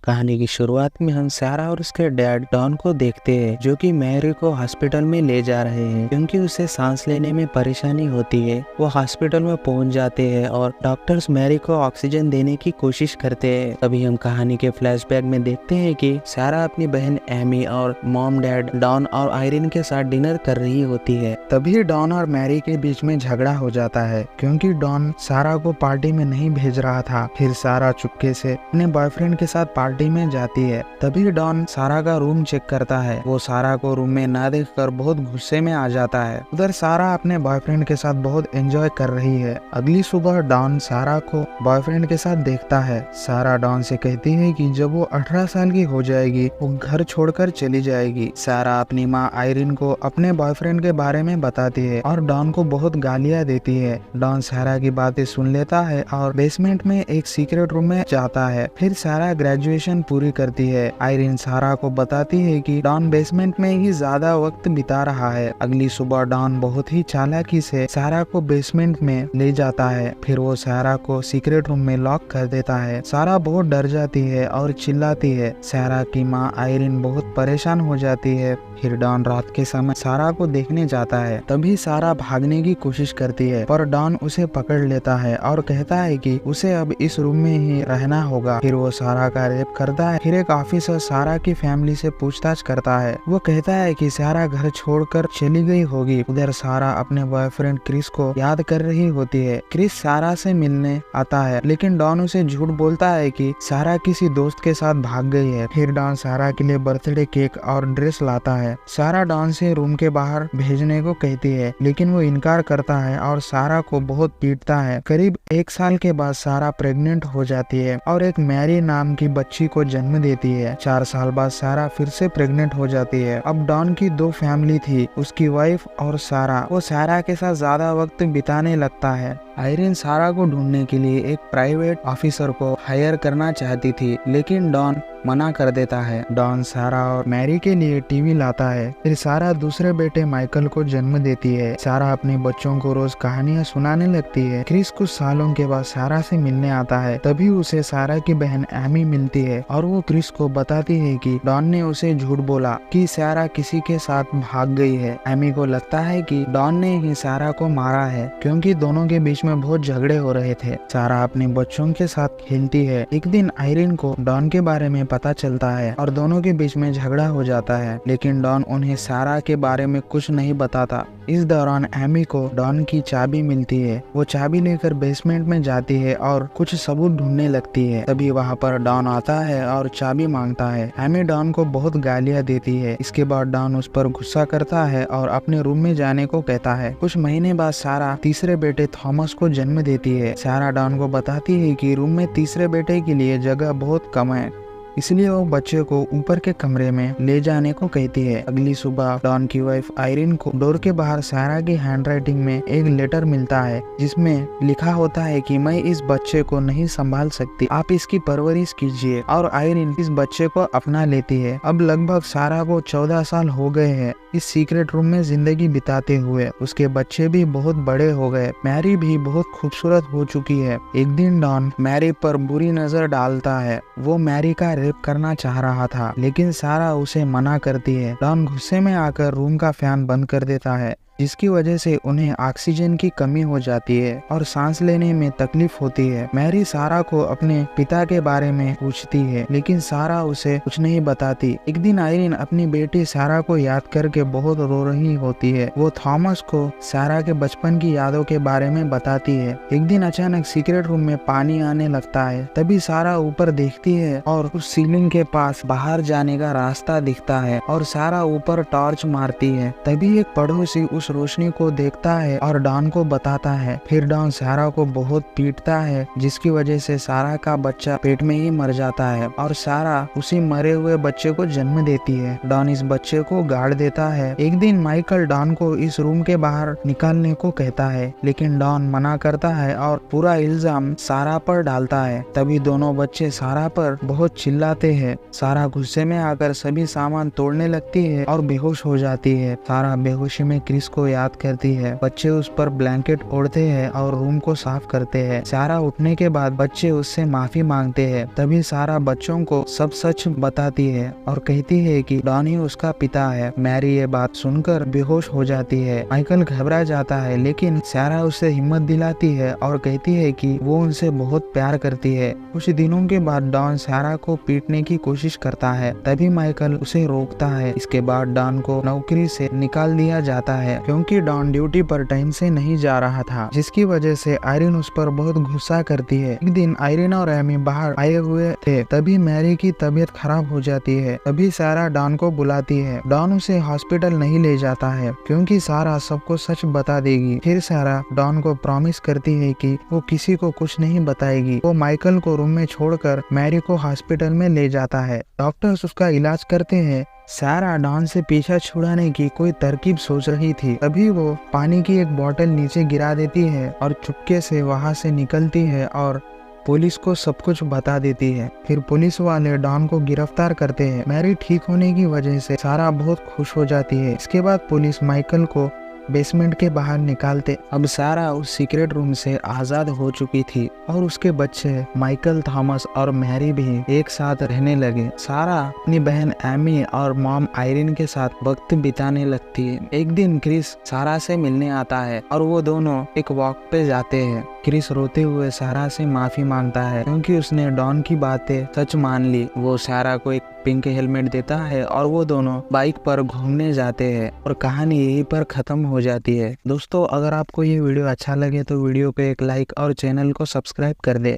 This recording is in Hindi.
कहानी की शुरुआत में हम सारा और उसके डैड डॉन को देखते हैं जो कि मैरी को हॉस्पिटल में ले जा रहे हैं क्योंकि उसे सांस लेने में परेशानी होती है। वो हॉस्पिटल में पहुंच जाते हैं और डॉक्टर्स मैरी को ऑक्सीजन देने की कोशिश करते हैं। तभी हम कहानी के फ्लैशबैक में देखते हैं कि सारा अपनी बहन एमी और मॉम डैड डॉन और आयरिन के साथ डिनर कर रही होती है। तभी डॉन और मैरी के बीच में झगड़ा हो जाता है क्योंकि डॉन सारा को पार्टी में नहीं भेज रहा था। फिर सारा चुपके से अपने बॉयफ्रेंड के साथ पार्टी में जाती है। तभी डॉन सारा का रूम चेक करता है। वो सारा को रूम में ना देखकर बहुत गुस्से में आ जाता है। उधर सारा अपने बॉयफ्रेंड के साथ बहुत एंजॉय कर रही है। अगली सुबह डॉन सारा को बॉयफ्रेंड के साथ देखता है। सारा डॉन से कहती है कि जब वो 18 साल की हो जाएगी वो घर छोड़कर चली जाएगी। सारा अपनी माँ आयरिन को अपने बॉयफ्रेंड के बारे में बताती है और डॉन को बहुत गालियाँ देती है। डॉन सारा की बातें सुन लेता है और बेसमेंट में एक सीक्रेट रूम में जाता है। फिर सारा ग्रेजुएशन पूरी करती है। आयरिन सारा को बताती है कि डॉन बेसमेंट में ही ज्यादा वक्त बिता रहा है। अगली सुबह डॉन बहुत ही चालाकी से सारा को बेसमेंट में ले जाता है। फिर वो सारा को सीक्रेट रूम में लॉक कर देता है। सारा बहुत डर जाती है और चिल्लाती है। सारा की माँ आयरिन बहुत परेशान हो जाती है। फिर डॉन रात के समय सारा को देखने जाता है। तभी सारा भागने की कोशिश करती है पर डॉन उसे पकड़ लेता है और कहता है कि उसे अब इस रूम में ही रहना होगा। फिर वो सारा का रेप करता है। फिर एक ऑफिसर सारा की फैमिली से पूछताछ करता है। वो कहता है कि सारा घर छोड़कर चली गई होगी। उधर सारा अपने बॉयफ्रेंड क्रिस को याद कर रही होती है। क्रिस सारा से मिलने आता है लेकिन डॉन उसे झूठ बोलता है कि सारा किसी दोस्त के साथ भाग गई है। फिर डॉन सारा के लिए बर्थडे केक और ड्रेस लाता है। सारा डॉन से रूम के बाहर भेजने को कहती है लेकिन वो इनकार करता है और सारा को बहुत पीटता है। करीब 1 साल के बाद सारा प्रेग्नेंट हो जाती है और एक मैरी नाम की बच्ची को जन्म देती है। 4 साल बाद सारा फिर से प्रेग्नेंट हो जाती है। अब डॉन की 2 फैमिली थी, उसकी वाइफ और सारा। वो सारा के साथ ज्यादा वक्त बिताने लगता है। आयरिन सारा को ढूंढने के लिए एक प्राइवेट ऑफिसर को हायर करना चाहती थी लेकिन डॉन मना कर देता है। डॉन सारा और मैरी के लिए टीवी लाता है। फिर सारा दूसरे बेटे माइकल को जन्म देती है। सारा अपने बच्चों को रोज कहानियां सुनाने लगती है। क्रिस कुछ सालों के बाद सारा से मिलने आता है। तभी उसे सारा की बहन एमी मिलती है और वो क्रिस को बताती है कि डॉन ने उसे झूठ बोला कि सारा किसी के साथ भाग गई है। एमी को लगता है कि डॉन ने ही सारा को मारा है क्योंकि दोनों के बीच में बहुत झगड़े हो रहे थे। सारा अपने बच्चों के साथ खेलती है। एक दिन आयरिन को डॉन के बारे में पता चलता है और दोनों के बीच में झगड़ा हो जाता है लेकिन डॉन उन्हें सारा के बारे में कुछ नहीं बताता। इस दौरान एमी को डॉन की चाबी मिलती है। वो चाबी लेकर बेसमेंट में जाती है और कुछ सबूत ढूंढने लगती है। तभी वहाँ पर डॉन आता है और चाबी मांगता है। एमी डॉन को बहुत गालियाँ देती है। इसके बाद डॉन उस पर गुस्सा करता है और अपने रूम में जाने को कहता है। कुछ महीने बाद सारा तीसरे बेटे थॉमस को जन्म देती है। सारा डॉन को बताती है कि रूम में तीसरे बेटे के लिए जगह बहुत कम है इसलिए वो बच्चे को ऊपर के कमरे में ले जाने को कहती है। अगली सुबह डॉन की वाइफ आयरिन को डोर के बाहर सारा की हैंडराइटिंग में एक लेटर मिलता है जिसमें लिखा होता है कि मैं इस बच्चे को नहीं संभाल सकती, आप इसकी परवरिश कीजिए। और आयरिन इस बच्चे को अपना लेती है। अब लगभग सारा को 14 साल हो गए हैं इस सीक्रेट रूम में जिंदगी बिताते हुए। उसके बच्चे भी बहुत बड़े हो गए। मैरी भी बहुत खूबसूरत हो चुकी है। एक दिन डॉन मैरी पर बुरी नजर डालता है। वो मैरी का रेप करना चाह रहा था लेकिन सारा उसे मना करती है। डॉन गुस्से में आकर रूम का फैन बंद कर देता है जिसकी वजह से उन्हें ऑक्सीजन की कमी हो जाती है और सांस लेने में तकलीफ होती है। मैरी सारा को अपने पिता के बारे में पूछती है लेकिन सारा उसे कुछ नहीं बताती। एक दिन आयरिन अपनी बेटी सारा को याद करके बहुत रो रही होती है। वो थॉमस को सारा के बचपन की यादों के बारे में बताती है। एक दिन अचानक सीक्रेट रूम में पानी आने लगता है। तभी सारा ऊपर देखती है और उस सीलिंग के पास बाहर जाने का रास्ता दिखता है और सारा ऊपर टॉर्च मारती है। तभी एक पड़ोसी उस रोशनी को देखता है और डॉन को बताता है। फिर डॉन सारा को बहुत पीटता है जिसकी वजह से सारा का बच्चा पेट में ही मर जाता है और सारा उसी मरे हुए बच्चे को जन्म देती है। डॉन इस बच्चे को गाड़ देता है। एक दिन माइकल डॉन को इस रूम के बाहर निकालने को कहता है लेकिन डॉन मना करता है और पूरा इल्जाम सारा पर डालता है। तभी दोनों बच्चे सारा पर बहुत चिल्लाते हैं। सारा गुस्से में आकर सभी सामान तोड़ने लगती है और बेहोश हो जाती है। सारा बेहोशी में क्रिस उसको याद करती है। बच्चे उस पर ब्लैंकेट ओढ़ते हैं और रूम को साफ करते हैं। सारा उठने के बाद बच्चे उससे माफी मांगते हैं। तभी सारा बच्चों को सब सच बताती है और कहती है कि डॉन ही उसका पिता है। मैरी ये बात सुनकर बेहोश हो जाती है। माइकल घबरा जाता है, लेकिन सारा उसे हिम्मत दिलाती है और कहती है कि वो उनसे बहुत प्यार करती है। कुछ दिनों के बाद डॉन सारा को पीटने की कोशिश करता है, तभी माइकल उसे रोकता है। इसके बाद डॉन को नौकरी से निकाल दिया जाता है क्योंकि डॉन ड्यूटी पर टाइम से नहीं जा रहा था, जिसकी वजह से आयरिन उस पर बहुत गुस्सा करती है। एक दिन आयरिन और एमी बाहर आए हुए थे, तभी मैरी की तबीयत खराब हो जाती है। तभी सारा डॉन को बुलाती है। डॉन उसे हॉस्पिटल नहीं ले जाता है क्योंकि सारा सबको सच बता देगी। फिर सारा डॉन को प्रॉमिस करती है कि वो किसी को कुछ नहीं बताएगी। वो माइकल को रूम में छोड़कर मैरी को हॉस्पिटल में ले जाता है। डॉक्टर्स उसका इलाज करते हैं। सारा डॉन से पीछा छुड़ाने की कोई तरकीब सोच रही थी, तभी वो पानी की एक बोतल नीचे गिरा देती है और चुपके से वहां से निकलती है और पुलिस को सब कुछ बता देती है। फिर पुलिस वाले डॉन को गिरफ्तार करते हैं। मैरी ठीक होने की वजह से सारा बहुत खुश हो जाती है। इसके बाद पुलिस माइकल को बेसमेंट के बाहर निकालते। अब सारा उस सीक्रेट रूम से आजाद हो चुकी थी और उसके बच्चे माइकल, थॉमस और मैरी भी एक साथ रहने लगे। सारा अपनी बहन एमी और मॉम आयरिन के साथ वक्त बिताने लगती है। एक दिन क्रिस सारा से मिलने आता है और वो दोनों एक वॉक पे जाते हैं। क्रिस रोते हुए सारा से माफी मांगता है क्योंकि उसने डॉन की बातें सच मान ली। वो सारा को एक पिंक हेलमेट देता है और वो दोनों बाइक पर घूमने जाते हैं और कहानी यहीं पर खत्म हो जाती है। दोस्तों, अगर आपको ये वीडियो अच्छा लगे तो वीडियो को एक लाइक और चैनल को सब्सक्राइब कर दे।